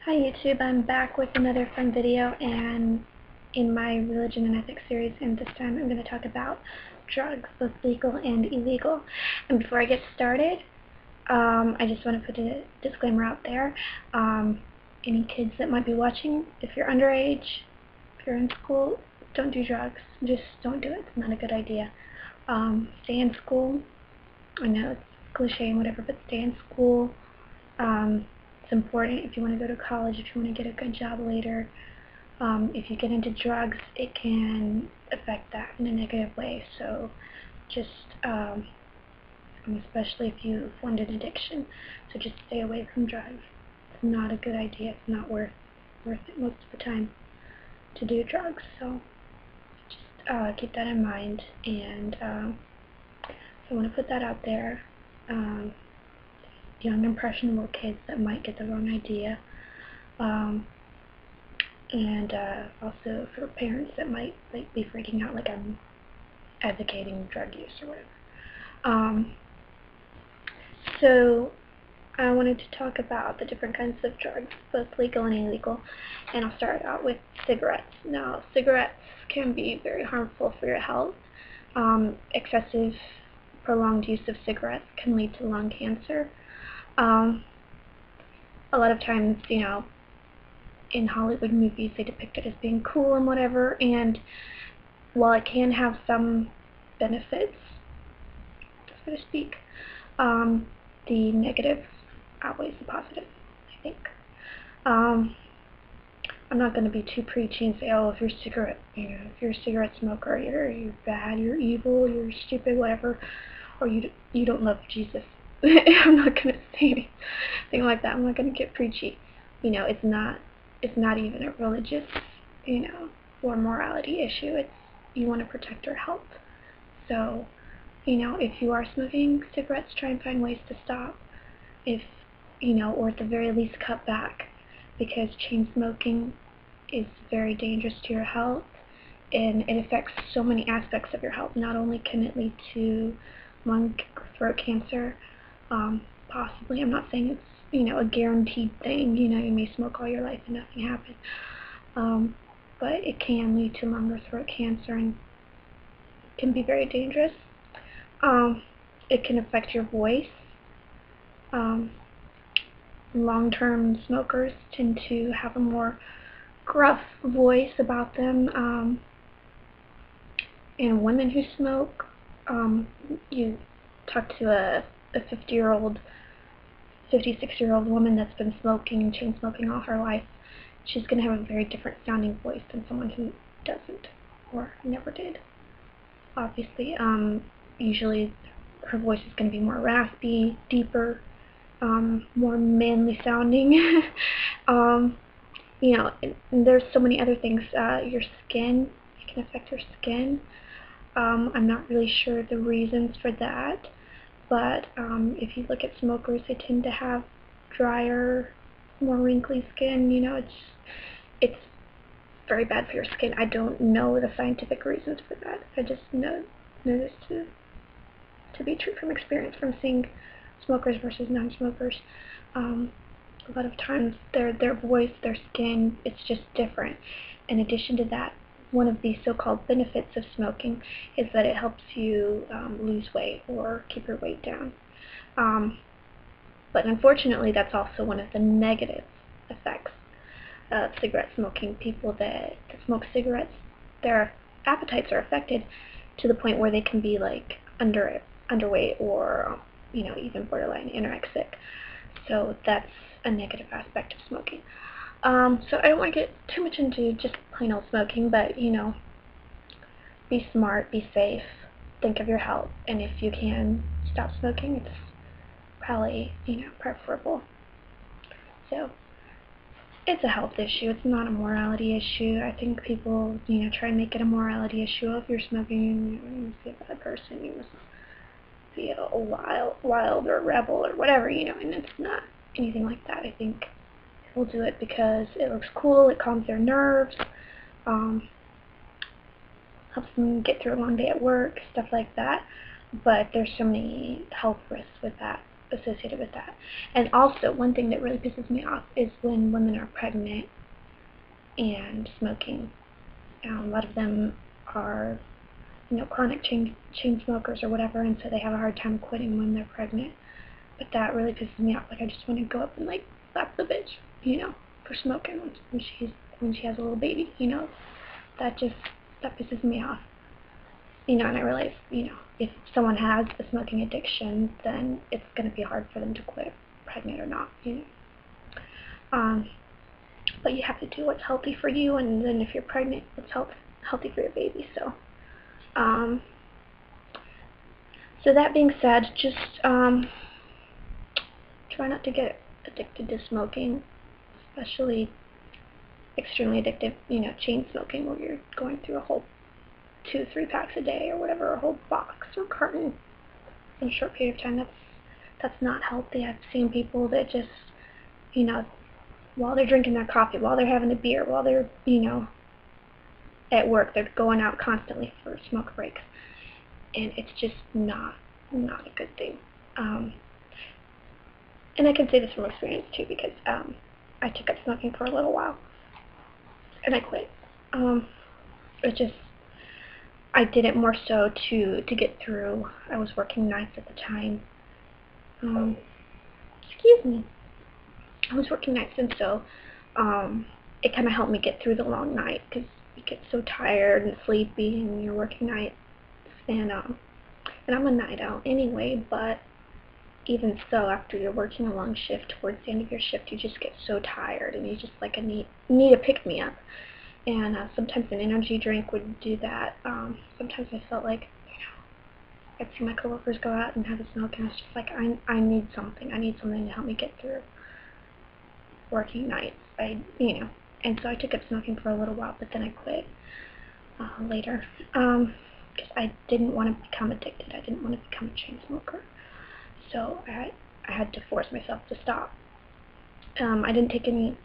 Hi YouTube, I'm back with another fun video and in my religion and ethics series, and this time I'm going to talk about drugs, both legal and illegal. And before I get started, I just want to put a disclaimer out there. Any kids that might be watching, if you're underage, if you're in school, don't do drugs. Just don't do it. It's not a good idea. Stay in school. I know it's cliche and whatever, but stay in school. It's important if you want to go to college, if you want to get a good job later. If you get into drugs, it can affect that in a negative way. So just, especially if you formed an addiction, so just stay away from drugs. It's not a good idea. It's not worth it most of the time to do drugs. So just keep that in mind. And so I want to put that out there. Young impressionable kids that might get the wrong idea, and also for parents that might be freaking out like I'm advocating drug use or whatever. So I wanted to talk about the different kinds of drugs, both legal and illegal, and I'll start out with cigarettes. Now, cigarettes can be very harmful for your health. Excessive, prolonged use of cigarettes can lead to lung cancer. A lot of times, in Hollywood movies they depict it as being cool and whatever, and while it can have some benefits, so to speak, the negative outweighs the positive, I think. I'm not going to be too preachy and say, oh, if you're a cigarette smoker, you're bad, you're evil, you're stupid, whatever, or you don't love Jesus. I'm not going to say anything like that. I'm not going to get preachy. It's not even a religious, or morality issue. It's, you want to protect your health. So, if you are smoking cigarettes, try and find ways to stop. Or at the very least cut back, because chain smoking is very dangerous to your health, and it affects so many aspects of your health. Not only can it lead to lung or throat cancer, possibly. I'm not saying it's, a guaranteed thing. You may smoke all your life and nothing happens. But it can lead to lung or throat cancer and can be very dangerous. It can affect your voice. Long-term smokers tend to have a more gruff voice about them. And women who smoke, you talk to a 56-year-old woman that's been smoking and chain smoking all her life, she's going to have a very different sounding voice than someone who doesn't or never did. Obviously, usually her voice is going to be more raspy, deeper, more manly sounding. And there's so many other things. Your skin, it can affect your skin. I'm not really sure the reasons for that. But if you look at smokers, they tend to have drier, more wrinkly skin. It's very bad for your skin. I don't know the scientific reasons for that. I just know this to be true from experience, from seeing smokers versus non-smokers. A lot of times their voice, their skin, it's just different. In addition to that, one of the so-called benefits of smoking is that it helps you lose weight or keep your weight down. But unfortunately, that's also one of the negative effects of cigarette smoking. People that smoke cigarettes, their appetites are affected to the point where they can be like underweight or even borderline anorexic. So that's a negative aspect of smoking. So I don't want to get too much into just plain old smoking, but, be smart, be safe, think of your health, and if you can stop smoking, it's probably, preferable. So, it's a health issue, it's not a morality issue. I think people, try and make it a morality issue. Oh, if you're smoking, you must be a bad person, you must be a wild or rebel or whatever, and it's not anything like that. I think will do it because it looks cool, it calms their nerves, helps them get through a long day at work, stuff like that. But there's so many health risks with that. associated with that. And also, one thing that really pisses me off is when women are pregnant and smoking. A lot of them are, chronic chain smokers or whatever, and so they have a hard time quitting when they're pregnant. But that really pisses me off. Like, I just want to go up and like slap the bitch, for smoking when she has a little baby. That pisses me off. And I realize, if someone has a smoking addiction, then it's going to be hard for them to quit, pregnant or not. But you have to do what's healthy for you, and then if you're pregnant, what's healthy for your baby. So that being said, just try not to get addicted to smoking, especially extremely addictive, chain smoking, where you're going through a whole 2-3 packs a day or whatever, a whole box or carton in a short period of time. That's not healthy. I've seen people that just, while they're drinking their coffee, while they're having a beer, while they're, at work, they're going out constantly for smoke breaks, and it's just not a good thing. And I can say this from experience too, because I took up smoking for a little while, and I quit. I did it more so to get through. I was working nights at the time. Excuse me. I was working nights, and so it kind of helped me get through the long night, because you get so tired and sleepy and you're working nights. And I'm a night owl anyway, but even so, after you're working a long shift, towards the end of your shift, you just get so tired, and you just like need a pick-me-up. And sometimes an energy drink would do that. Sometimes I felt like, I'd see my coworkers go out and have a smoke, and I was just like, I need something. I need something to help me get through working nights. And so I took up smoking for a little while, but then I quit later. Because I didn't want to become addicted. I didn't want to become a chain smoker. So I had to force myself to stop. I didn't take any,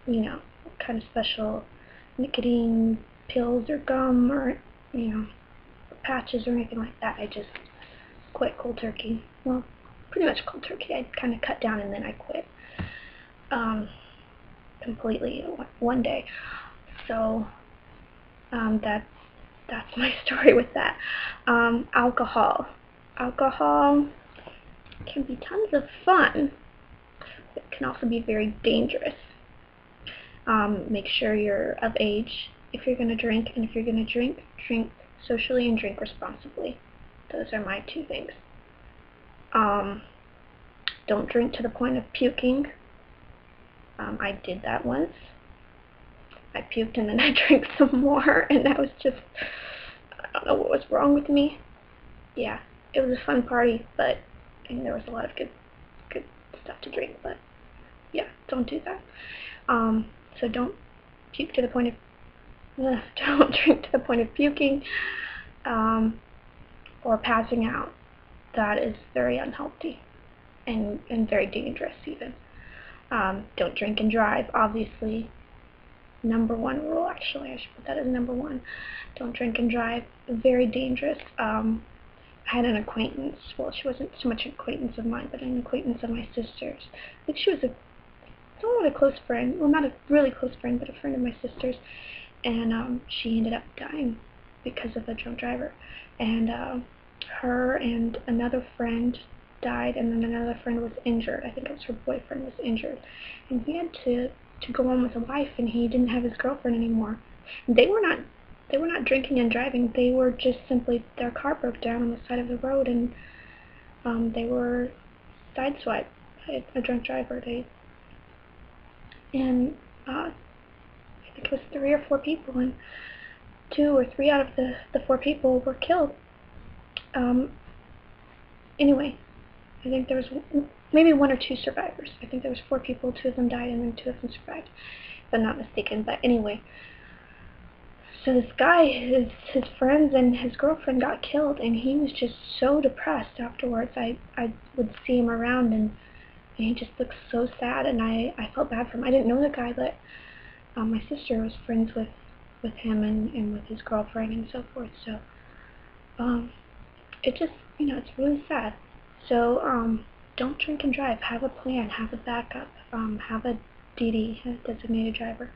kind of special nicotine pills or gum or, patches or anything like that. I just quit cold turkey. Well, pretty much cold turkey. I kind of cut down and then I quit completely one day. So that's my story with that. Alcohol can be tons of fun, but it can also be very dangerous. Make sure you're of age if you're going to drink, and if you're going to drink socially and drink responsibly. Those are my 2 things. Don't drink to the point of puking. I did that once. I puked and then I drank some more, and that was just, I don't know what was wrong with me. Yeah, it was a fun party, but there was a lot of good stuff to drink, but yeah, don't do that. So don't puke to the point of, don't drink to the point of puking, or passing out. That is very unhealthy and very dangerous even. Don't drink and drive, obviously. Number 1 rule, actually, I should put that as number 1. Don't drink and drive. Very dangerous. I had an acquaintance, well, she wasn't so much an acquaintance of mine, but an acquaintance of my sister's. I think she was somewhat a close friend, well, not a really close friend, but a friend of my sister's, and she ended up dying because of a drunk driver. And her and another friend died, and then another friend was injured. I think it was her boyfriend was injured, and he had to go on with a wife, and he didn't have his girlfriend anymore. They were not drinking and driving. They were just simply, their car broke down on the side of the road, and they were sideswiped by a drunk driver. I think it was 3 or 4 people, and 2 or 3 out of the 4 people were killed. Anyway, I think there was maybe 1 or 2 survivors. I think there was 4 people, 2 of them died, and then 2 of them survived, if I'm not mistaken. But anyway, so this guy, his friends and his girlfriend got killed, and he was just so depressed afterwards. I would see him around, and he just looked so sad, and I felt bad for him. I didn't know the guy, but my sister was friends with him and with his girlfriend and so forth. So it just, it's really sad. So don't drink and drive. Have a plan. Have a backup. Have a DD, a designated driver.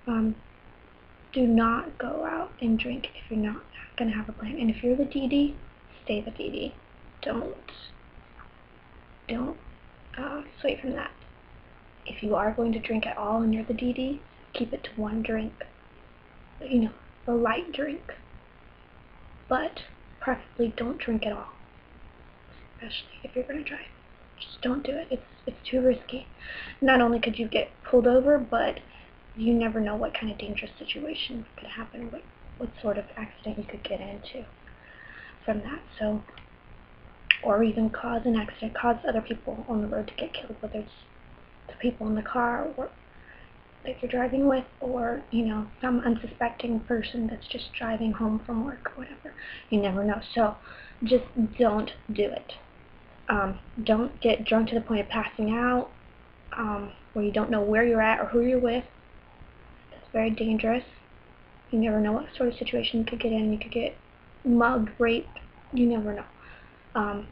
Do not go out and drink if you're not going to have a plan. And if you're the DD, stay the DD. Don't sway from that. If you are going to drink at all and you're the DD, keep it to one drink. You know, a light drink. But preferably don't drink at all, especially if you're going to drive. Just don't do it. It's too risky. Not only could you get pulled over, but you never know what kind of dangerous situation could happen, what sort of accident you could get into from that. So, or even cause an accident, cause other people on the road to get killed, whether it's the people in the car or that you're driving with, or, you know, some unsuspecting person that's just driving home from work or whatever. You never know. So just don't do it. Don't get drunk to the point of passing out, where you don't know where you're at or who you're with. It's very dangerous. You never know what sort of situation you could get in. You could get mugged, raped. You never know.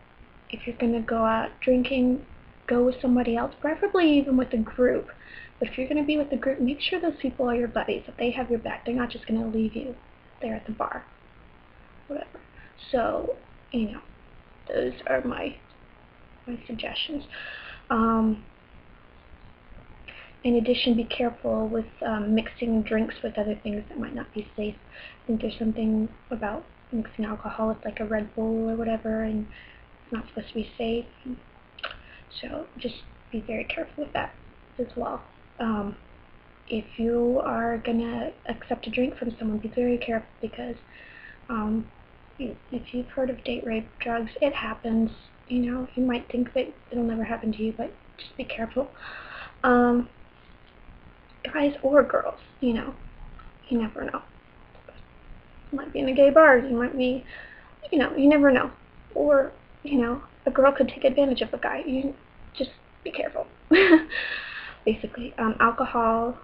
If you're going to go out drinking, go with somebody else, preferably even with a group. But if you're going to be with a group, make sure those people are your buddies, that they have your back. They're not just going to leave you there at the bar, whatever. So, you know, those are my suggestions. In addition, be careful with mixing drinks with other things that might not be safe. I think there's something about mixing alcohol with like a Red Bull or whatever, and it's not supposed to be safe. So just be very careful with that as well. If you are going to accept a drink from someone, be very careful, because if you've heard of date rape drugs, it happens. You know, you might think that it'll never happen to you, but just be careful. Guys or girls, you know, you never know. You might be in a gay bar, you might be, you know, you never know. Or, you know, a girl could take advantage of a guy. You just be careful. Basically, alcohol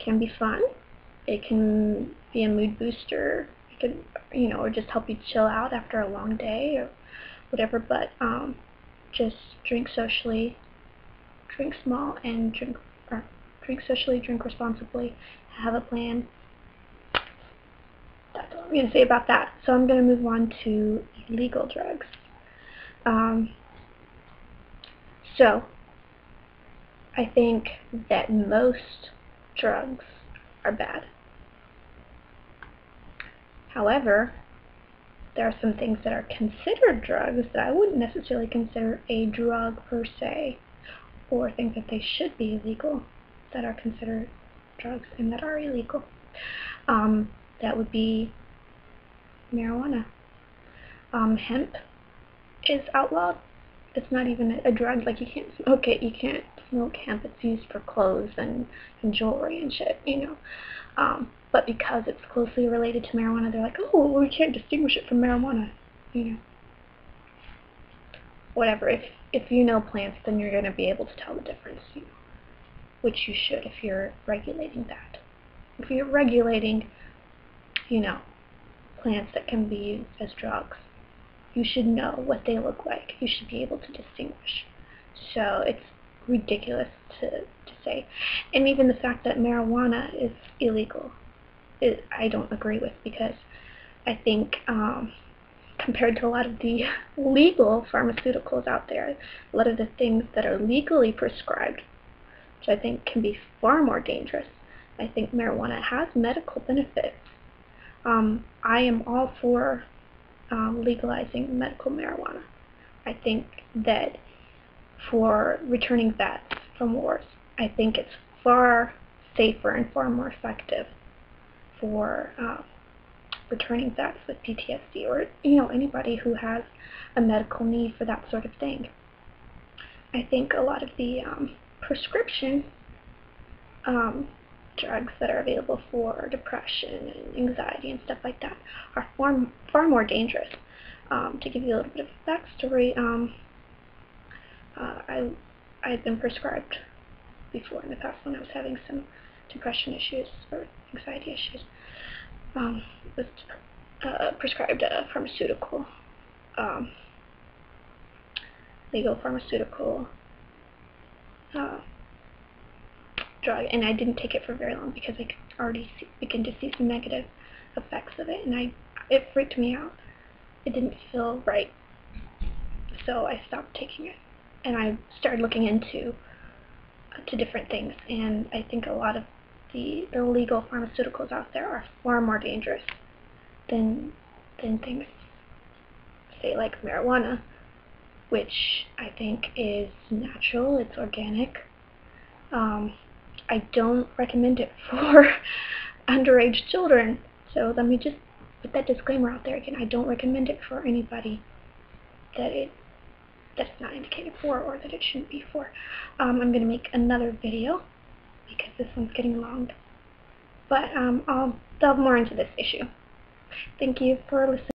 can be fun. It can be a mood booster. It can, you know, or just help you chill out after a long day or whatever. But just drink socially, drink small, and drink socially, drink responsibly. Have a plan. That's all I'm going to say about that. So I'm going to move on to illegal drugs. So I think that most drugs are bad. However, there are some things that are considered drugs that I wouldn't necessarily consider a drug per se, or things that they should be illegal that are considered drugs and that are illegal. That would be marijuana. Hemp is outlawed. It's not even a drug. Like, you can't smoke it. You can't smoke hemp. It's used for clothes and jewelry and shit, you know. But because it's closely related to marijuana, they're like, oh, well, we can't distinguish it from marijuana, you know. Whatever. If you know plants, then you're going to be able to tell the difference, you know, which you should if you're regulating that. If you're regulating, you know, plants that can be used as drugs, you should know what they look like. You should be able to distinguish. So it's ridiculous to say. And even the fact that marijuana is illegal, I don't agree with, because I think compared to a lot of the legal pharmaceuticals out there, a lot of the things that are legally prescribed, which I think can be far more dangerous, I think marijuana has medical benefits. I am all for legalizing medical marijuana. I think that for returning vets from wars, I think it's far safer and far more effective for returning vets with PTSD, or, you know, anybody who has a medical need for that sort of thing. I think a lot of the prescription drugs that are available for depression and anxiety and stuff like that are far more dangerous. To give you a little bit of backstory, I've been prescribed before in the past when I was having some depression issues or anxiety issues. Was prescribed a pharmaceutical legal pharmaceutical drug, and I didn't take it for very long because I could already begin to see some negative effects of it, and it freaked me out. It didn't feel right, so I stopped taking it, and I started looking into different things, and I think a lot of the illegal pharmaceuticals out there are far more dangerous than things, say, like marijuana, which I think is natural, it's organic. I don't recommend it for underage children, so let me just put that disclaimer out there again. I don't recommend it for anybody that it's not indicated for, or that it shouldn't be for. I'm going to make another video because this one's getting long, but I'll delve more into this issue. Thank you for listening.